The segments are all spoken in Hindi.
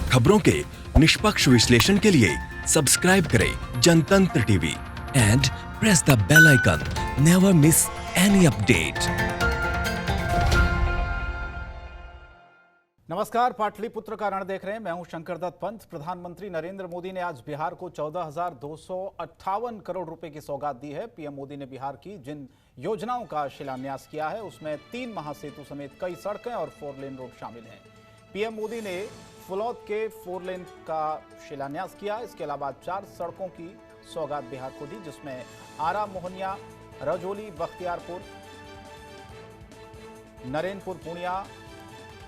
खबरों के निष्पक्ष विश्लेषण के लिए सब्सक्राइब करें Jantantra TV and press the bell icon. Never miss any update. नमस्कार, पाटलिपुत्र का रण देख रहे हैं। मैं हूं शंकर दत्त पंत। प्रधानमंत्री नरेंद्र मोदी ने आज बिहार को 14,258 करोड़ रुपए की सौगात दी है। पीएम मोदी ने बिहार की जिन योजनाओं का शिलान्यास किया है उसमें 3 महासेतु समेत कई सड़कें और 4 लेन रोड शामिल हैं। पीएम मोदी ने फुलौद के 4 लेन का शिलान्यास किया। इसके अलावा 4 सड़कों की सौगात बिहार को दी, जिसमें आरा मोहनिया, रजौली बख्तियारपुर, नरेनपुर पूर्णिया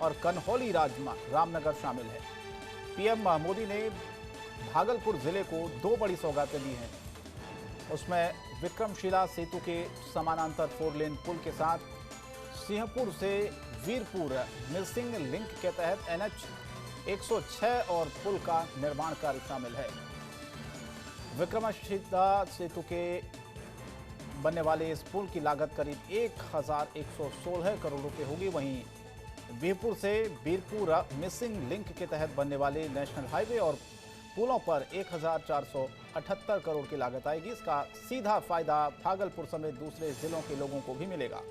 और कन्हौली रामनगर शामिल है। पीएम मोदी ने भागलपुर जिले को 2 बड़ी सौगातें दी हैं। उसमें विक्रमशिला सेतु के समानांतर 4 लेन पुल के साथ सिंहपुर से वीरपुर मिसिंग लिंक के तहत NH 106 और पुल का निर्माण कार्य शामिल है। विक्रमशिला सेतु के बनने वाले इस पुल की लागत करीब 1116 करोड़ रुपए होगी। वहीं वीरपुर से वीरपुर मिसिंग लिंक के तहत बनने वाले नेशनल हाईवे और पुलों पर 1478 करोड़ की लागत आएगी। इसका सीधा फायदा भागलपुर समेत दूसरे जिलों के लोगों को भी मिलेगा।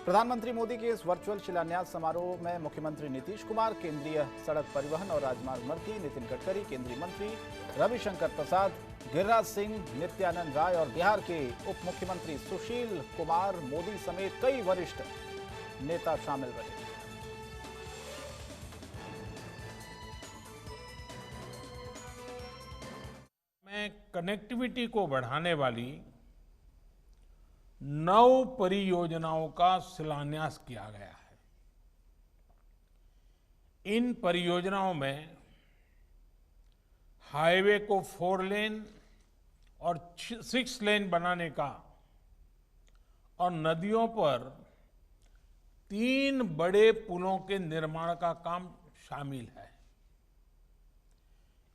प्रधानमंत्री मोदी के इस वर्चुअल शिलान्यास समारोह में मुख्यमंत्री नीतीश कुमार, केंद्रीय सड़क परिवहन और राजमार्ग मंत्री नितिन गडकरी, केंद्रीय मंत्री रविशंकर प्रसाद, गिरिराज सिंह, नित्यानंद राय और बिहार के उप मुख्यमंत्री सुशील कुमार मोदी समेत कई वरिष्ठ नेता शामिल रहे। कनेक्टिविटी को बढ़ाने वाली 9 परियोजनाओं का शिलान्यास किया गया है। इन परियोजनाओं में हाईवे को 4 लेन और 6 लेन बनाने का और नदियों पर 3 बड़े पुलों के निर्माण का काम शामिल है।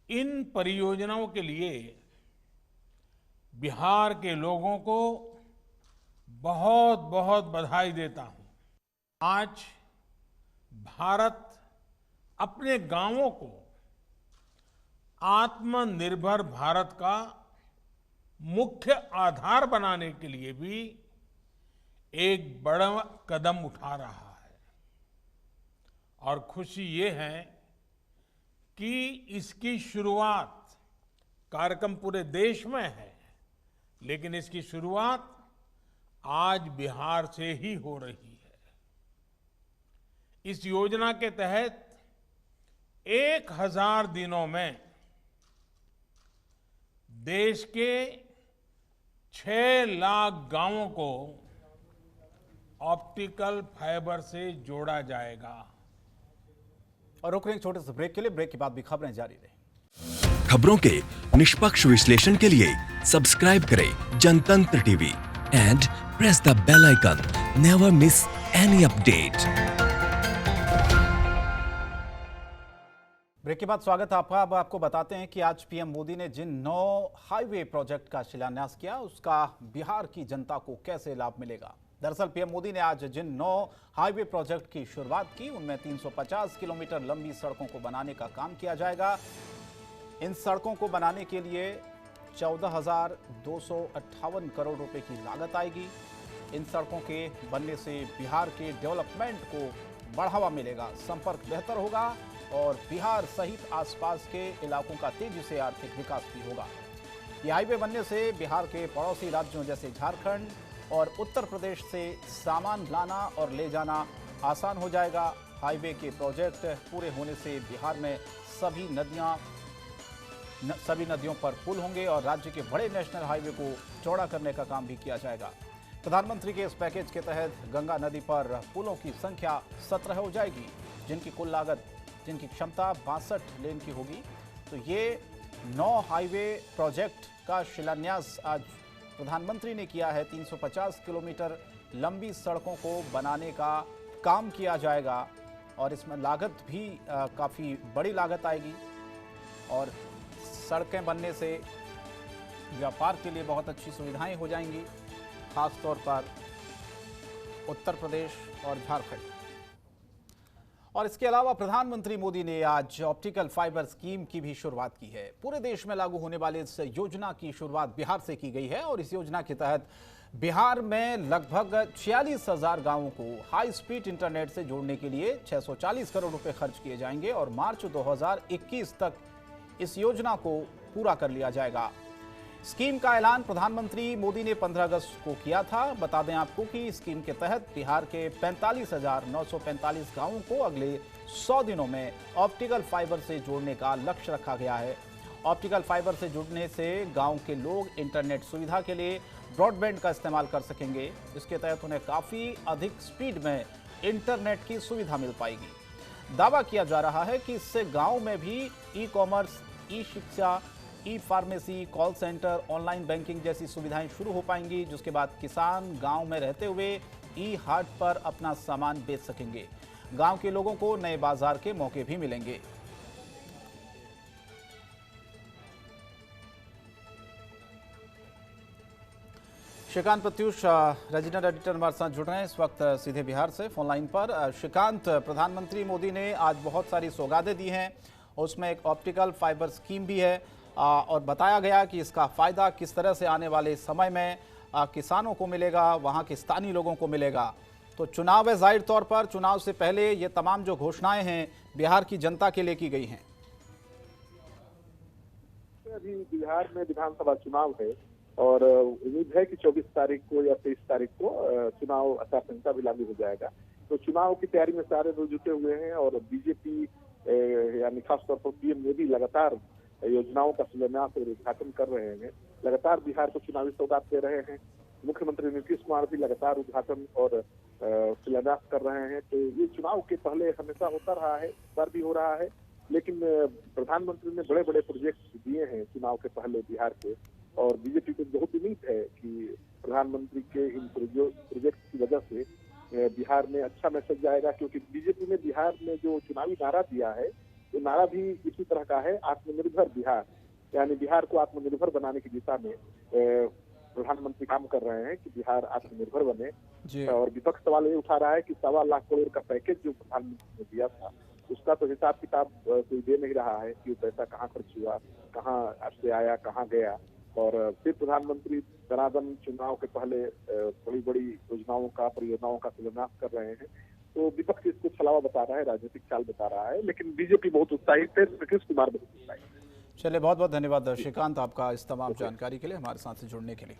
इन परियोजनाओं के लिए बिहार के लोगों को बहुत बहुत बधाई देता हूं। आज भारत अपने गांवों को आत्मनिर्भर भारत का मुख्य आधार बनाने के लिए भी एक बड़ा कदम उठा रहा है। और खुशी ये है कि इसकी शुरुआत, कार्यक्रम पूरे देश में है, लेकिन इसकी शुरुआत आज बिहार से ही हो रही है। इस योजना के तहत 1000 दिनों में देश के 6 लाख गांवों को ऑप्टिकल फाइबर से जोड़ा जाएगा। और रुक रहे हैं छोटे से ब्रेक के लिए। ब्रेक के बाद भी खबरें जारी रहें। खबरों के निष्पक्ष विश्लेषण के लिए सब्सक्राइब करें Jantantra TV and press the bell icon. Never miss any update. Break के बाद स्वागत है आपका। अब आपको बताते हैं कि आज पीएम मोदी ने जिन 9 हाईवे प्रोजेक्ट का शिलान्यास किया उसका बिहार की जनता को कैसे लाभ मिलेगा। दरअसल पीएम मोदी ने आज जिन 9 हाईवे प्रोजेक्ट की शुरुआत की उनमें 350 किलोमीटर लंबी सड़कों को बनाने का काम किया जाएगा। इन सड़कों को बनाने के लिए 14,258 करोड़ रुपए की लागत आएगी। इन सड़कों के बनने से बिहार के डेवलपमेंट को बढ़ावा मिलेगा, संपर्क बेहतर होगा और बिहार सहित आसपास के इलाकों का तेजी से आर्थिक विकास भी होगा। ये हाईवे बनने से बिहार के पड़ोसी राज्यों जैसे झारखंड और उत्तर प्रदेश से सामान लाना और ले जाना आसान हो जाएगा। हाईवे के प्रोजेक्ट पूरे होने से बिहार में सभी नदियों पर पुल होंगे और राज्य के बड़े नेशनल हाईवे को चौड़ा करने का काम भी किया जाएगा। प्रधानमंत्री के इस पैकेज के तहत गंगा नदी पर पुलों की संख्या 17 हो जाएगी, जिनकी क्षमता 62 लेन की होगी। तो ये 9 हाईवे प्रोजेक्ट का शिलान्यास आज प्रधानमंत्री ने किया है। 350 किलोमीटर लंबी सड़कों को बनाने का काम किया जाएगा और इसमें लागत भी काफ़ी बड़ी लागत आएगी। और सड़कें बनने से व्यापार के लिए बहुत अच्छी सुविधाएं हो जाएंगी, खासतौर पर उत्तर प्रदेश और झारखंड। और इसके अलावा प्रधानमंत्री मोदी ने आज ऑप्टिकल फाइबर स्कीम की भी शुरुआत की है। पूरे देश में लागू होने वाली इस योजना की शुरुआत बिहार से की गई है और इस योजना के तहत बिहार में लगभग 46,000 गांवों को हाई स्पीड इंटरनेट से जोड़ने के लिए 640 करोड़ रुपए खर्च किए जाएंगे और मार्च 2021 तक इस योजना को पूरा कर लिया जाएगा। स्कीम का ऐलान प्रधानमंत्री मोदी ने 15 अगस्त को किया था। बता दें आपको कि स्कीम के तहत बिहार के 45,945 गांवों को अगले 100 दिनों में ऑप्टिकल फाइबर से जोड़ने का लक्ष्य रखा गया है। ऑप्टिकल फाइबर से जुड़ने से गांव के लोग इंटरनेट सुविधा के लिए ब्रॉडबैंड का इस्तेमाल कर सकेंगे। इसके तहत उन्हें काफ़ी अधिक स्पीड में इंटरनेट की सुविधा मिल पाएगी। दावा किया जा रहा है कि इससे गाँव में भी ई कॉमर्स, ई शिक्षा, ई pharmacy, call centre, online banking जैसी सुविधाएं शुरू हो पाएंगी, जिसके बाद किसान गांव में रहते हुए ई हाट पर अपना सामान बेच सकेंगे। गांव के लोगों को नए बाजार के मौके भी मिलेंगे। श्रीकांत प्रत्युष, रीजनल एडिटर हमारे साथ जुड़ रहे हैं इस वक्त सीधे बिहार से फोन लाइन पर। श्रीकांत, प्रधानमंत्री मोदी ने आज बहुत सारी सौगातें दी हैं, उसमें एक ऑप्टिकल फाइबर स्कीम भी है और बताया गया कि इसका फ़ायदा किस तरह से आने वाले समय में किसानों को मिलेगा, वहाँ के स्थानीय लोगों को मिलेगा। तो चुनाव है, जाहिर तौर पर चुनाव से पहले ये तमाम जो घोषणाएं हैं बिहार की जनता के लिए की गई हैं। अभी बिहार में विधानसभा चुनाव है और उम्मीद है कि 24 तारीख को या 23 तारीख को चुनाव आचार संहिता भी लागू हो जाएगा। तो चुनाव की तैयारी में सारे लोग जुटे हुए हैं और बीजेपी यानी खासतौर पर पीएम मोदी लगातार योजनाओं का शिलान्यास और उद्घाटन कर रहे हैं। लगातार बिहार को चुनावी सौगात दे रहे हैं। मुख्यमंत्री नीतीश कुमार भी लगातार उद्घाटन और शिलान्यास कर रहे हैं। तो ये चुनाव के पहले हमेशा होता रहा है, इस बार भी हो रहा है। लेकिन प्रधानमंत्री ने बड़े बड़े प्रोजेक्ट दिए हैं चुनाव के पहले बिहार के, और बीजेपी को बहुत उम्मीद है कि प्रधानमंत्री के इन प्रोजेक्ट की वजह से बिहार में अच्छा मैसेज जाएगा। क्योंकि बीजेपी ने बिहार में जो चुनावी नारा दिया है, तो नारा भी इसी तरह का है, आत्मनिर्भर बिहार, यानी बिहार को आत्मनिर्भर बनाने की दिशा में प्रधानमंत्री काम कर रहे हैं कि बिहार आत्मनिर्भर बने। और विपक्ष सवाल ये उठा रहा है कि 1.25 लाख करोड़ का पैकेज जो प्रधानमंत्री ने दिया था, उसका तो हिसाब किताब कोई दे नहीं रहा है कि वो पैसा कहाँ खर्च हुआ, कहाँ से आया, कहाँ गया। और फिर प्रधानमंत्री दनादन चुनाव के पहले बड़ी बड़ी योजनाओं का, परियोजनाओं का शिलान्यास कर रहे हैं। तो विपक्ष इसको छलावा बता रहा है, राजनीतिक चाल बता रहा है, लेकिन बीजेपी बहुत उत्साहित है, नीतीश कुमार बहुत उत्साहित है। चलिए, बहुत बहुत धन्यवाद श्रीकांत आपका इस तमाम जानकारी के लिए, हमारे साथ से जुड़ने के लिए।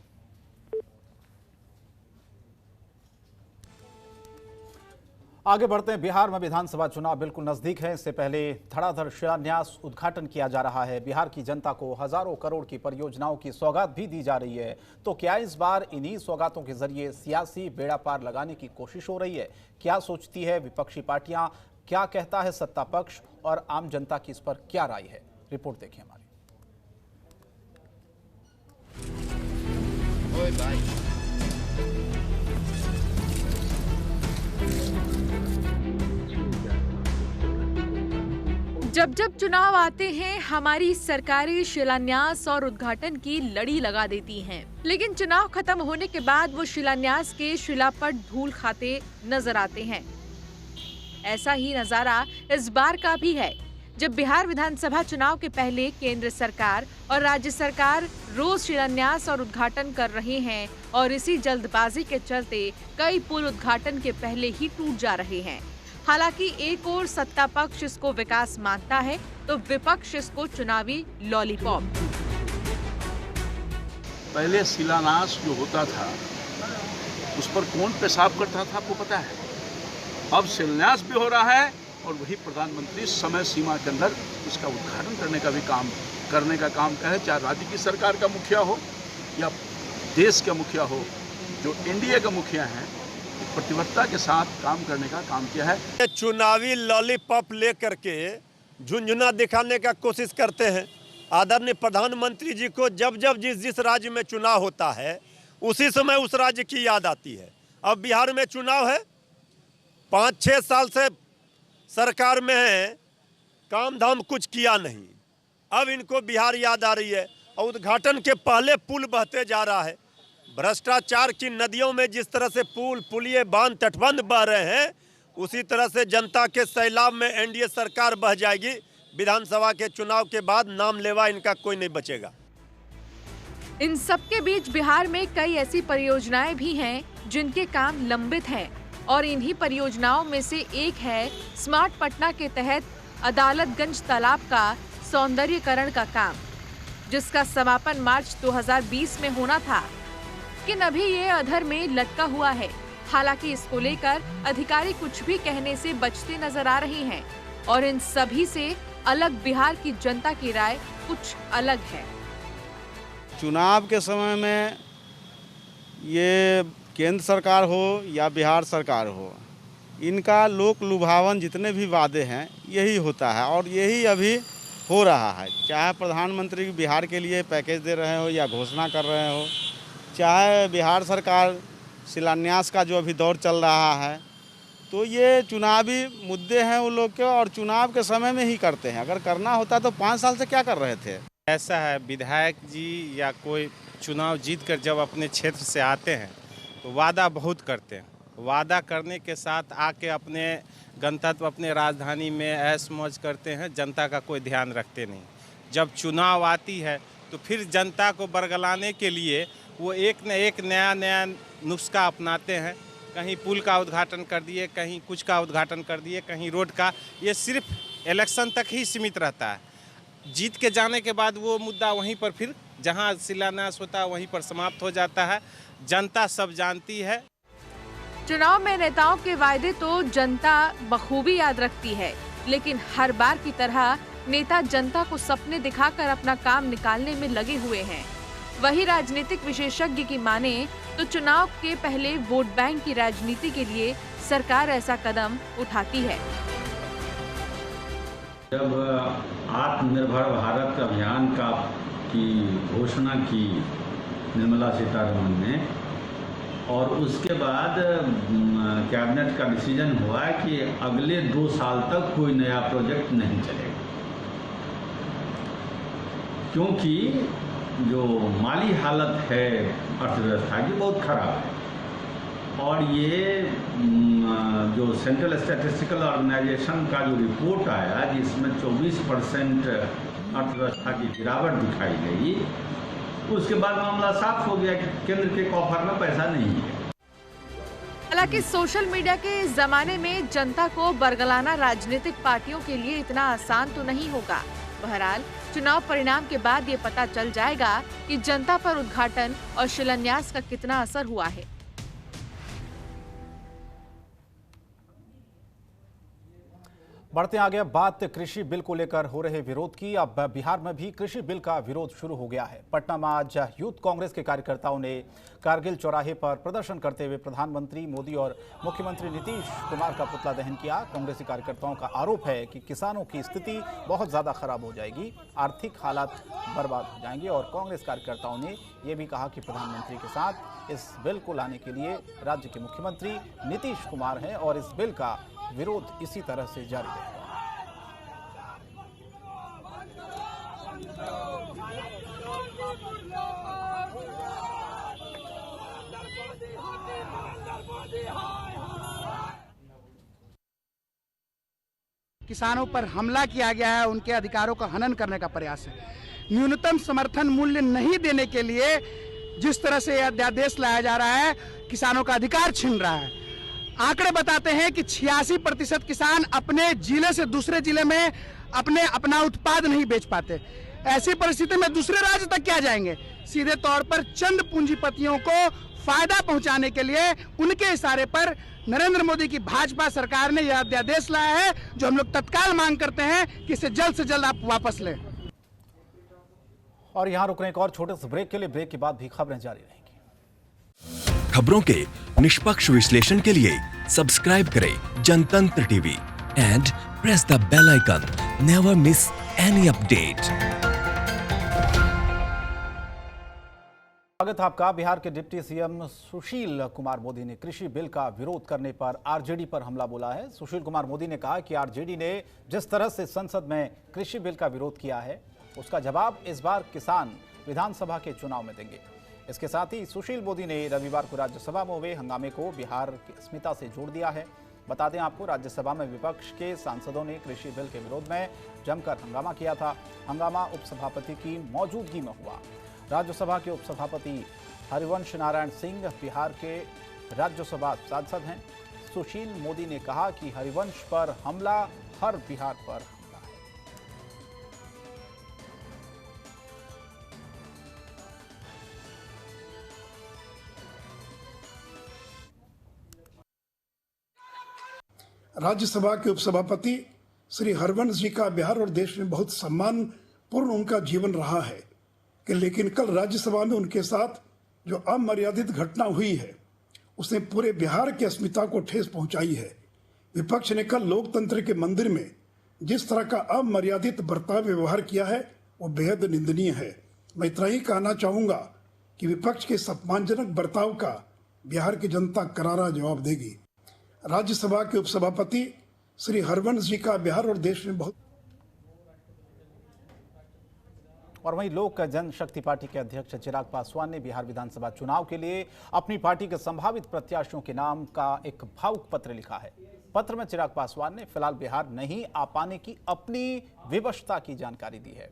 आगे बढ़ते हैं। बिहार में विधानसभा चुनाव बिल्कुल नजदीक है। इससे पहले धड़ाधड़ शिलान्यास, उद्घाटन किया जा रहा है। बिहार की जनता को हजारों करोड़ की परियोजनाओं की सौगात भी दी जा रही है। तो क्या इस बार इन्हीं सौगातों के जरिए सियासी बेड़ा पार लगाने की कोशिश हो रही है? क्या सोचती है विपक्षी पार्टियां, क्या कहता है सत्ता पक्ष और आम जनता की इस पर क्या राय है? रिपोर्ट देखिए हमारी। जब जब चुनाव आते हैं, हमारी सरकारें शिलान्यास और उद्घाटन की लड़ी लगा देती हैं, लेकिन चुनाव खत्म होने के बाद वो शिलान्यास के शिलापट धूल खाते नजर आते हैं। ऐसा ही नजारा इस बार का भी है, जब बिहार विधानसभा चुनाव के पहले केंद्र सरकार और राज्य सरकार रोज शिलान्यास और उद्घाटन कर रहे हैं और इसी जल्दबाजी के चलते कई पुल उद्घाटन के पहले ही टूट जा रहे हैं। हालांकि एक ओर सत्ता पक्ष इसको विकास मानता है, तो विपक्ष इसको चुनावी लॉलीपॉप। पहले शिलान्यास जो होता था उस पर कौन पेशाब करता था आपको पता है? अब शिलान्यास भी हो रहा है और वही प्रधानमंत्री समय सीमा के अंदर उसका उद्घाटन करने का भी काम कहे, चाहे राज्य की सरकार का मुखिया हो या देश का मुखिया हो। जो एनडीए का मुखिया है, प्रतिबद्धता के साथ काम करने का काम किया है। चुनावी लॉलीपॉप लेकर के झुंझुना दिखाने का कोशिश करते हैं। आदरणीय प्रधानमंत्री जी को जब जब जिस राज्य में चुनाव होता है उसी समय उस राज्य की याद आती है। अब बिहार में चुनाव है, 5-6 साल से सरकार में है, काम धाम कुछ किया नहीं। अब इनको बिहार याद आ रही है और उद्घाटन के पहले पुल बहते जा रहा है। भ्रष्टाचार की नदियों में जिस तरह से पुल, पुलिये, बांध, तटबंध बह रहे हैं, उसी तरह से जनता के सैलाब में एनडीए सरकार बह जाएगी। विधानसभा के चुनाव के बाद नाम लेवा इनका कोई नहीं बचेगा। इन सबके बीच बिहार में कई ऐसी परियोजनाएं भी हैं जिनके काम लंबित हैं और इन्हीं परियोजनाओं में से एक है स्मार्ट पटना के तहत अदालतगंज तालाब का सौंदर्यीकरण का काम, जिसका समापन मार्च 2020 में होना था, लेकिन अभी ये अधर में लटका हुआ है। हालांकि इसको लेकर अधिकारी कुछ भी कहने से बचते नजर आ रहे हैं और इन सभी से अलग बिहार की जनता की राय कुछ अलग है। चुनाव के समय में ये केंद्र सरकार हो या बिहार सरकार हो, इनका लोक लुभावन जितने भी वादे हैं यही होता है और यही अभी हो रहा है। चाहे प्रधानमंत्री बिहार के लिए पैकेज दे रहे हो या घोषणा कर रहे हो, चाहे बिहार सरकार शिलान्यास का जो अभी दौर चल रहा है, तो ये चुनावी मुद्दे हैं वो लोग के और चुनाव के समय में ही करते हैं। अगर करना होता तो 5 साल से क्या कर रहे थे। ऐसा है, विधायक जी या कोई चुनाव जीत कर जब अपने क्षेत्र से आते हैं तो वादा बहुत करते हैं। वादा करने के साथ आके अपने गंतव्य अपने राजधानी में ऐश मौज करते हैं, जनता का कोई ध्यान रखते नहीं। जब चुनाव आती है तो फिर जनता को बरगलाने के लिए वो एक न एक नया नुस्खा अपनाते हैं। कहीं पुल का उद्घाटन कर दिए, कहीं कुछ का उद्घाटन कर दिए, कहीं रोड का। ये सिर्फ इलेक्शन तक ही सीमित रहता है। जीत के जाने के बाद वो मुद्दा वहीं पर फिर जहां शिलान्यास होता है वहीं पर समाप्त हो जाता है। जनता सब जानती है। चुनाव में नेताओं के वायदे तो जनता बखूबी याद रखती है, लेकिन हर बार की तरह नेता जनता को सपने दिखाकर अपना काम निकालने में लगे हुए हैं। वही राजनीतिक विशेषज्ञ की माने तो चुनाव के पहले वोट बैंक की राजनीति के लिए सरकार ऐसा कदम उठाती है। जब आत्मनिर्भर भारत अभियान की घोषणा की निर्मला सीतारमण ने और उसके बाद कैबिनेट का डिसीजन हुआ कि अगले 2 साल तक कोई नया प्रोजेक्ट नहीं चलेगा, क्योंकि जो माली हालत है अर्थव्यवस्था की बहुत खराब है। और ये जो सेंट्रल स्टैटिस्टिकल ऑर्गेनाइजेशन का जो रिपोर्ट आया जिसमें 24% अर्थव्यवस्था की गिरावट दिखाई गई, उसके बाद मामला साफ हो गया कि केंद्र के कॉफर में पैसा नहीं है। हालांकि सोशल मीडिया के जमाने में जनता को बरगलाना राजनीतिक पार्टियों के लिए इतना आसान तो नहीं होगा। बहरहाल चुनाव परिणाम के बाद ये पता चल जाएगा कि जनता पर उद्घाटन और शिलान्यास का कितना असर हुआ है। बढ़ते आगे बात कृषि बिल को लेकर हो रहे विरोध की। अब बिहार में भी कृषि बिल का विरोध शुरू हो गया है। पटना में आज यूथ कांग्रेस के कार्यकर्ताओं ने कारगिल चौराहे पर प्रदर्शन करते हुए प्रधानमंत्री मोदी और मुख्यमंत्री नीतीश कुमार का पुतला दहन किया। कांग्रेसी कार्यकर्ताओं का आरोप है कि किसानों की स्थिति बहुत ज्यादा खराब हो जाएगी, आर्थिक हालात बर्बाद हो जाएंगे और कांग्रेस कार्यकर्ताओं ने यह भी कहा कि प्रधानमंत्री के साथ इस बिल को लाने के लिए राज्य के मुख्यमंत्री नीतीश कुमार हैं और इस बिल का विरोध इसी तरह से जारी रहेगा। किसानों पर हमला किया गया है, उनके अधिकारों का हनन करने का प्रयास है। न्यूनतम समर्थन मूल्य नहीं देने के लिए जिस तरह से यह अध्यादेश लाया जा रहा है, किसानों का अधिकार छीन रहा है। आंकड़े बताते हैं कि 86% किसान अपने जिले से दूसरे जिले में अपना उत्पाद नहीं बेच पाते। ऐसी परिस्थिति में दूसरे राज्य तक क्या जाएंगे? सीधे तौर पर चंद पूंजीपतियों को फायदा पहुंचाने के लिए उनके इशारे पर नरेंद्र मोदी की भाजपा सरकार ने यह अध्यादेश लाया है, जो हम लोग तत्काल मांग करते हैं कि इसे जल्द से जल्द आप वापस लें। और यहां रुकने एक और छोटे से ब्रेक के लिए, ब्रेक के बाद भी खबरें जारी रहेंगी। खबरों के निष्पक्ष विश्लेषण के लिए सब्सक्राइब करें Jantantra TV and press the bell icon. Never miss any update. स्वागत है आपका। बिहार के डिप्टी सीएम सुशील कुमार मोदी ने कृषि बिल का विरोध करने पर आरजेडी पर हमला बोला है। सुशील कुमार मोदी ने कहा कि आरजेडी ने जिस तरह से संसद में कृषि बिल का विरोध किया है, उसका जवाब इस बार किसान विधानसभा के चुनाव में देंगे। इसके साथ ही सुशील मोदी ने रविवार को राज्यसभा में हुए हंगामे को बिहार की अस्मिता से जोड़ दिया है। बता दें आपको, राज्यसभा में विपक्ष के सांसदों ने कृषि बिल के विरोध में जमकर हंगामा किया था। हंगामा उपसभापति की मौजूदगी में हुआ। राज्यसभा के उपसभापति हरिवंश नारायण सिंह बिहार के राज्यसभा सांसद हैं। सुशील मोदी ने कहा कि हरिवंश पर हमला हर बिहार पर हमला है। राज्यसभा के उपसभापति श्री हरिवंश जी का बिहार और देश में बहुत सम्मानपूर्ण उनका जीवन रहा है कि लेकिन कल राज्यसभा में उनके साथ जो अमर्यादित घटना हुई है उसने पूरे बिहार की अस्मिता को ठेस पहुंचाई है। विपक्ष ने कल लोकतंत्र के मंदिर में जिस तरह का अमर्यादित बर्ताव व्यवहार किया है वो बेहद निंदनीय है। मैं इतना ही कहना चाहूँगा कि विपक्ष के सम्मानजनक बर्ताव का बिहार की जनता करारा जवाब देगी। राज्यसभा के उपसभापति श्री हरिवंश जी का बिहार और देश में बहुत। और वहीं लोक जनशक्ति पार्टी के अध्यक्ष चिराग पासवान ने बिहार विधानसभा चुनाव के लिए अपनी पार्टी के संभावित प्रत्याशियों के नाम का एक भावुक पत्र लिखा है। पत्र में चिराग पासवान ने फिलहाल बिहार नहीं आ पाने की अपनी विवशता की जानकारी दी है।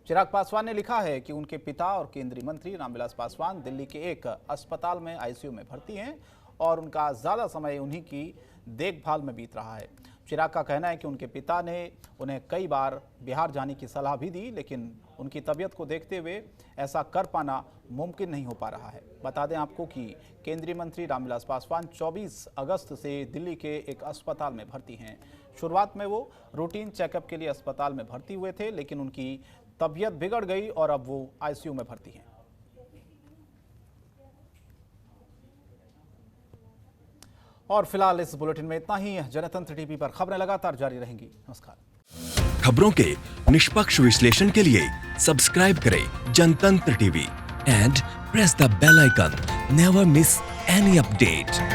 चिराग पासवान ने लिखा है कि उनके पिता और केंद्रीय मंत्री रामविलास पासवान दिल्ली के एक अस्पताल में आईसीयू में भर्ती हैं और उनका ज़्यादा समय उन्हीं की देखभाल में बीत रहा है। चिराग का कहना है कि उनके पिता ने उन्हें कई बार बिहार जाने की सलाह भी दी, लेकिन उनकी तबीयत को देखते हुए ऐसा कर पाना मुमकिन नहीं हो पा रहा है। बता दें आपको कि केंद्रीय मंत्री रामविलास पासवान 24 अगस्त से दिल्ली के एक अस्पताल में भर्ती हैं। शुरुआत में वो रूटीन चेकअप के लिए अस्पताल में भर्ती हुए थे, लेकिन उनकी तबीयत बिगड़ गई और अब वो आईसीयू में भर्ती हैं। और फिलहाल इस बुलेटिन में इतना ही। जनतंत्र टीवी पर खबरें लगातार जारी रहेंगी। नमस्कार। खबरों के निष्पक्ष विश्लेषण के लिए सब्सक्राइब करें Jantantra TV and press the bell icon. Never miss any update.